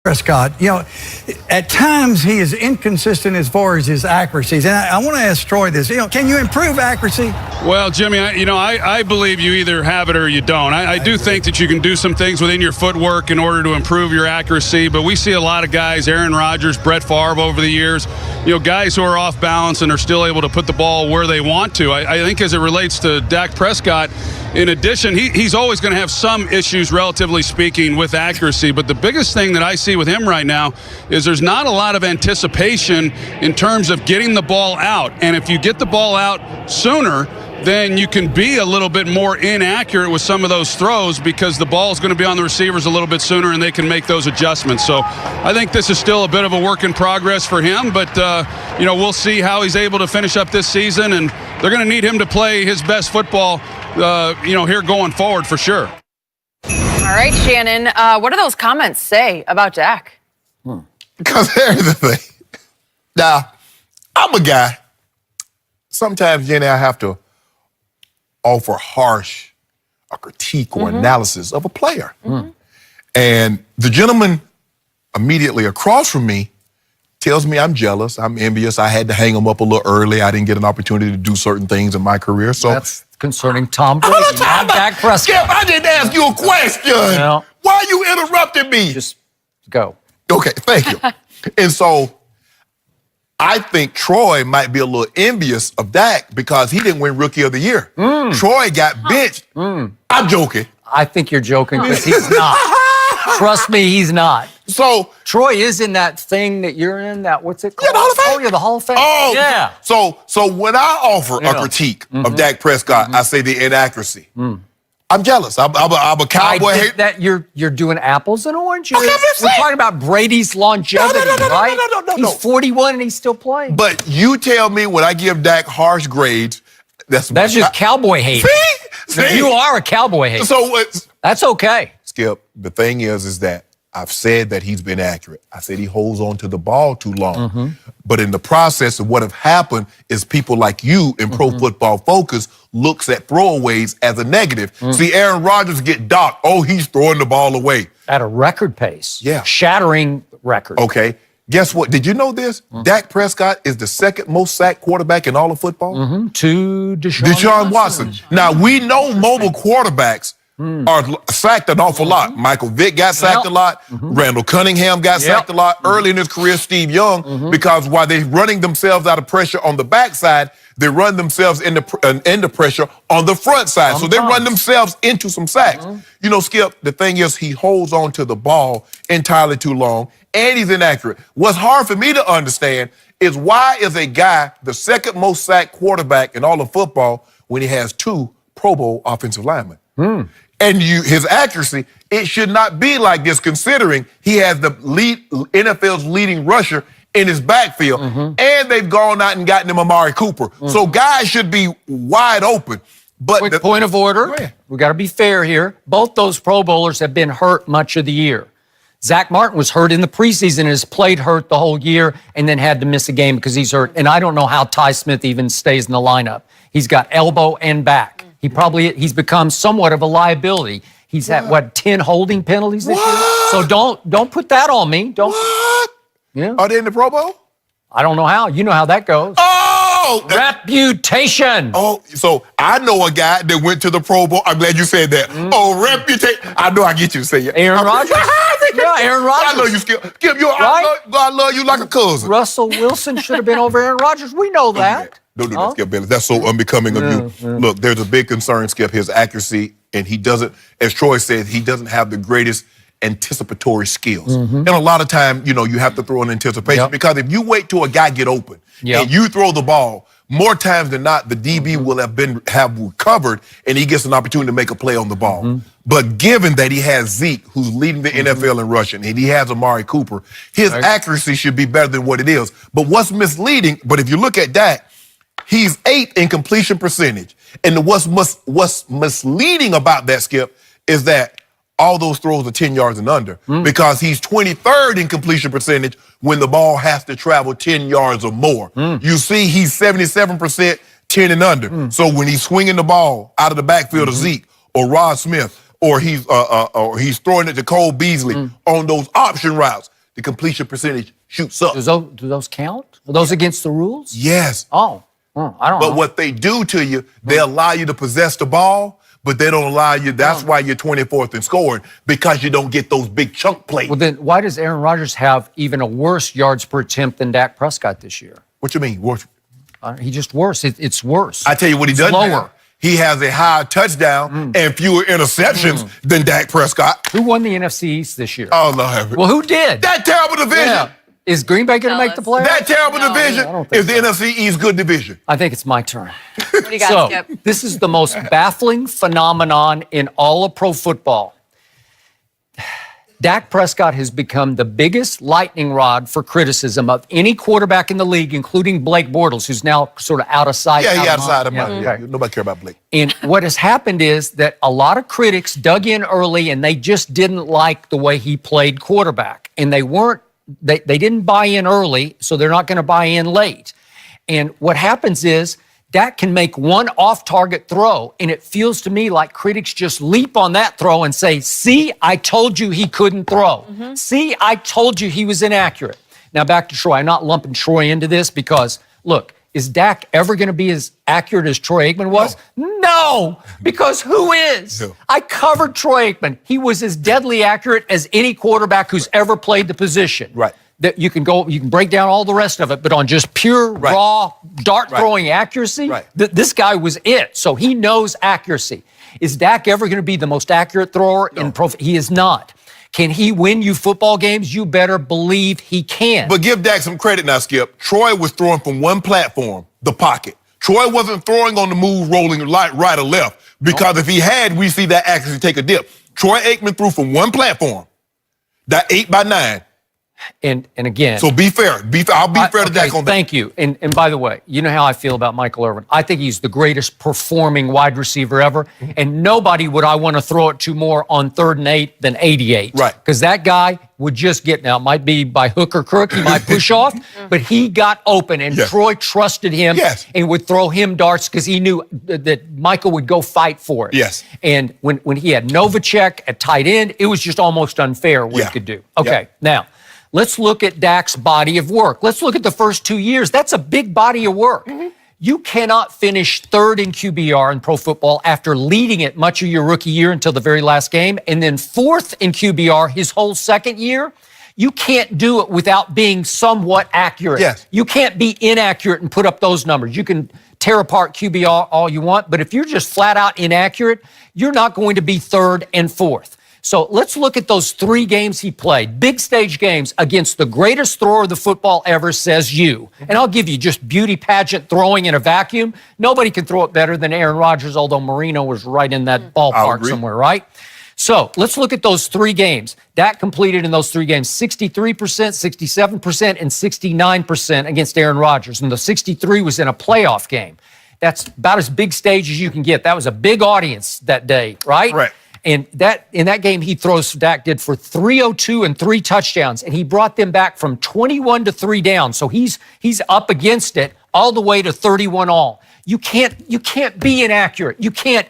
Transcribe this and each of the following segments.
Prescott, at times he is inconsistent as far as his accuracies. And I want to ask Troy this. Can you improve accuracy? Well, Jimmy, I believe you either have it or you don't. I do think that you can do some things within your footwork in order to improve your accuracy, but we see a lot of guys, Aaron Rodgers, Brett Favre over the years, guys who are off balance and are still able to put the ball where they want to. I think as it relates to Dak Prescott, in addition, he's always going to have some issues, relatively speaking, with accuracy, but the biggest thing that I see with him right now is there's not a lot of anticipation in terms of getting the ball out. And if you get the ball out sooner, then you can be a little bit more inaccurate with some of those throws because the ball is going to be on the receivers a little bit sooner and they can make those adjustments. So I think this is still a bit of a work in progress for him, but we'll see how he's able to finish up this season, and they're going to need him to play his best football here going forward for sure. All right, Shannon, what do those comments say about Dak? Because here's the thing. Now, I'm a guy. Sometimes, Jenny, I have to offer harsh a critique or analysis of a player. And the gentleman immediately across from me tells me I'm jealous, I'm envious, I had to hang him up a little early, I didn't get an opportunity to do certain things in my career. So that's concerning Tom Brady, not Dak Prescott. Skip, I didn't ask you a question. No. Why are you interrupting me? Just go. Okay, thank you. And so I think Troy might be a little envious of Dak because he didn't win Rookie of the Year. Troy got benched. I'm joking. I think you're joking because he's not. Trust me, he's not. So Troy is in that thing that you're in, that what's it called? the Hall of Fame. Oh, yeah, the Hall of Fame. Oh, yeah. So when I offer a critique of Dak Prescott, I say the inaccuracy. I'm jealous. I'm a Cowboy hater. That you're doing apples and oranges. Okay, We're talking about Brady's longevity, right? No. He's 41 and he's still playing. But you tell me when I give Dak harsh grades, that's just cowboy hate. See? You are a cowboy hater. So that's okay. Skip, the thing is that I've said that he's been accurate. I said he holds on to the ball too long. But in the process of what have happened is people like you in Pro Football Focus looks at throwaways as a negative. See, Aaron Rodgers get docked. Oh, he's throwing the ball away. At a record pace. Yeah. Shattering record. Okay. Guess what? Did you know this? Dak Prescott is the second most sacked quarterback in all of football. To Deshaun Watson. Now, we know mobile quarterbacks are sacked an awful lot. Michael Vick got sacked a lot. Randall Cunningham got sacked a lot. Early in his career, Steve Young, because while they're running themselves out of pressure on the backside, they run themselves into pressure on the front side. So they run themselves into some sacks. Skip, the thing is he holds on to the ball entirely too long, and he's inaccurate. What's hard for me to understand is why is a guy the second most sacked quarterback in all of football when he has 2 Pro Bowl offensive linemen? And his accuracy, it should not be like this considering he has the NFL's leading rusher in his backfield, and they've gone out and gotten him Amari Cooper. So guys should be wide open. But quick point of order. We got to be fair here. Both those Pro Bowlers have been hurt much of the year. Zach Martin was hurt in the preseason and has played hurt the whole year and then had to miss a game because he's hurt. And I don't know how Ty Smith even stays in the lineup. He's got elbow and back. He's become somewhat of a liability. He's had 10 holding penalties this year. So don't put that on me. What? Yeah. Are they in the Pro Bowl? I don't know how. You know how that goes. Oh! Reputation. Oh, so I know a guy that went to the Pro Bowl. I'm glad you said that. Oh, reputation. I know I get you to say it. Aaron Rodgers? Yeah, Aaron Rodgers. I love you, Skip. I love you like a cousin. Russell Wilson should have been over Aaron Rodgers. We know that. Don't do that, Skip Bayless. That's so unbecoming of you. Look, there's a big concern, Skip, his accuracy, and he doesn't, as Troy said, he doesn't have the greatest anticipatory skills. And a lot of time, you have to throw an anticipation because if you wait till a guy get open and you throw the ball, more times than not, the DB will have recovered and he gets an opportunity to make a play on the ball. But given that he has Zeke, who's leading the NFL in rushing, and he has Amari Cooper, his accuracy should be better than what it is. But what's misleading, but if you look at Dak, he's 8th in completion percentage. And what's misleading about that, Skip, is that all those throws are 10 yards and under because he's 23rd in completion percentage when the ball has to travel 10 yards or more. You see he's 77%, 10 and under. So when he's swinging the ball out of the backfield of Zeke or Rod Smith or he's throwing it to Cole Beasley on those option routes, the completion percentage shoots up. Do those count? Are those against the rules? Yes. Oh, I don't know. But what they do to you, they allow you to possess the ball, but they don't allow you. That's why you're 24th in scoring, because you don't get those big chunk plays. Well, then why does Aaron Rodgers have even a worse yards per attempt than Dak Prescott this year? What you mean? He just worse. It's worse. I tell you what he does. Lower. He has a higher touchdown and fewer interceptions than Dak Prescott. Who won the NFC East this year? Oh, Lord. Well, who did? That terrible division. Yeah. Is Green Bay going to make the playoffs? That terrible No. division I don't think is the NFC East good division. I think it's my turn. What do you got, So, Skip? this is the most baffling phenomenon in all of pro football. Dak Prescott has become the biggest lightning rod for criticism of any quarterback in the league, including Blake Bortles, who's now sort of out of sight. Yeah, he out outside of mind. mine. Yeah, okay. Nobody care about Blake. And what has happened is that a lot of critics dug in early and they just didn't like the way he played quarterback. And they didn't buy in early, so they're not going to buy in late. And what happens is Dak can make one off-target throw, and it feels to me like critics just leap on that throw and say, see, I told you he couldn't throw. See, I told you he was inaccurate. Now back to Troy. I'm not lumping Troy into this because, look, is Dak ever going to be as accurate as Troy Aikman was? No, because who is? No. I covered Troy Aikman. He was as deadly accurate as any quarterback who's ever played the position. Right. That you can break down all the rest of it, but on just pure, raw, dart-throwing accuracy, this guy was it. So he knows accuracy. Is Dak ever going to be the most accurate thrower in pro? He is not. Can he win you football games? You better believe he can. But give Dak some credit now, Skip. Troy was throwing from one platform, the pocket. Troy wasn't throwing on the move, rolling right or left, because if he had, we see that accuracy take a dip. Troy Aikman threw from one platform, that 8x9. And again, So be fair. I'll be fair to Dak on that. Thank you. And by the way, you know how I feel about Michael Irvin. I think he's the greatest performing wide receiver ever. And nobody would I want to throw it to more on 3rd and 8 than 88. Right. Because that guy would just get, now it might be by hook or crook, he might push off, but he got open and Troy trusted him and would throw him darts because he knew that Michael would go fight for it. Yes. And when he had Novacek at tight end, it was just almost unfair what he could do. Okay, now, let's look at Dak's body of work. Let's look at the first 2 years. That's a big body of work. You cannot finish 3rd in QBR in pro football after leading it much of your rookie year until the very last game, and then 4th in QBR his whole second year. You can't do it without being somewhat accurate. Yes. You can't be inaccurate and put up those numbers. You can tear apart QBR all you want, but if you're just flat out inaccurate, you're not going to be 3rd and 4th. So let's look at those 3 games he played, big stage games against the greatest thrower the football ever, says you. And I'll give you just beauty pageant throwing in a vacuum. Nobody can throw it better than Aaron Rodgers, although Marino was right in that ballpark somewhere, right? So let's look at those 3 games. Dak completed in those 3 games 63%, 67%, and 69% against Aaron Rodgers. And the 63 was in a playoff game. That's about as big stage as you can get. That was a big audience that day, right? Right. And in that game, Dak did for 302 and 3 touchdowns, and he brought them back from 21 to 3 down. So he's up against it all the way to 31 all. You can't be inaccurate. You can't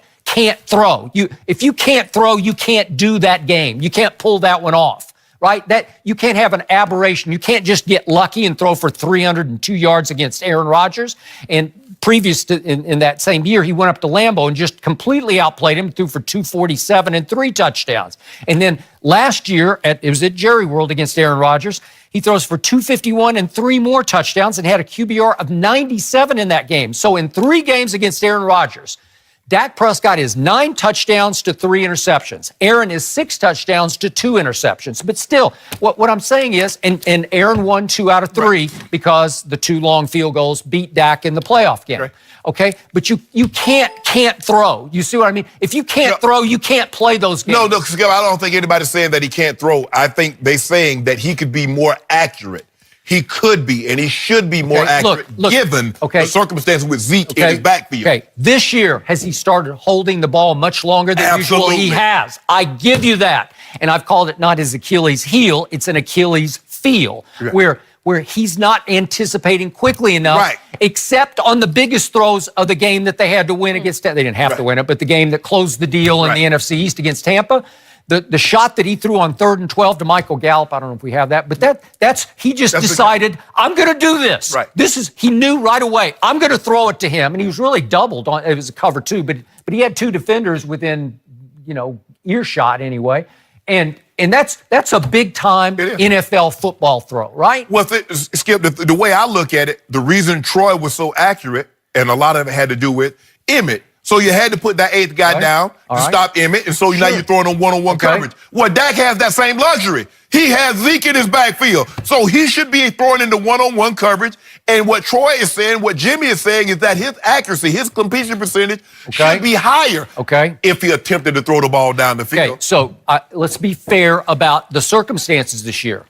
throw. If you can't throw, you can't do that game. You can't pull that one off, right? That you can't have an aberration. You can't just get lucky and throw for 302 yards against Aaron Rodgers. And previous to in that same year, he went up to Lambeau and just completely outplayed him, threw for 247 and 3 touchdowns. And then last year, it was at Jerry World against Aaron Rodgers, he throws for 251 and 3 more touchdowns and had a QBR of 97 in that game. So in 3 games against Aaron Rodgers, Dak Prescott is 9 touchdowns to 3 interceptions. Aaron is 6 touchdowns to 2 interceptions. But still, what I'm saying is, and Aaron won 2 out of 3 because the 2 long field goals beat Dak in the playoff game. Right. Okay? But you can't throw. You see what I mean? If you can't throw, you can't play those games. No, Skip, I don't think anybody's saying that he can't throw. I think they're saying that he could be more accurate. He could be, and he should be more accurate given the circumstances with Zeke in his backfield. Okay, this year, has he started holding the ball much longer than usual? He has. I give you that. And I've called it not his Achilles heel, it's an Achilles feel, where he's not anticipating quickly enough, except on the biggest throws of the game that they had to win against. They didn't have to win it, but the game that closed the deal in the NFC East against Tampa. The shot that he threw on 3rd and 12 to Michael Gallup, I don't know if we have that, but he just decided, I'm going to do this. Right. He knew right away, I'm going to throw it to him. And he was really doubled on, it was a cover 2, but he had 2 defenders within, earshot anyway. And that's a big time NFL football throw, right? Well, Skip, the way I look at it, the reason Troy was so accurate, and a lot of it had to do with Emmett. So you had to put that 8th guy down to stop Emmett, and so now you're throwing on one-on-one coverage. Well, Dak has that same luxury. He has Zeke in his backfield, so he should be throwing into one-on-one coverage. And what Troy is saying, what Jimmy is saying, is that his accuracy, his completion percentage should be higher if he attempted to throw the ball down the field. Okay, so let's be fair about the circumstances this year.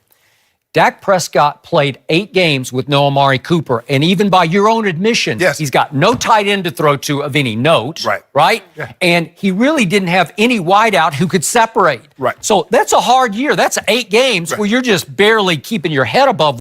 Dak Prescott played 8 games with no Amari Cooper, and even by your own admission, he's got no tight end to throw to of any note, right? Yeah. And he really didn't have any wideout who could separate. Right. So that's a hard year. That's 8 games where you're just barely keeping your head above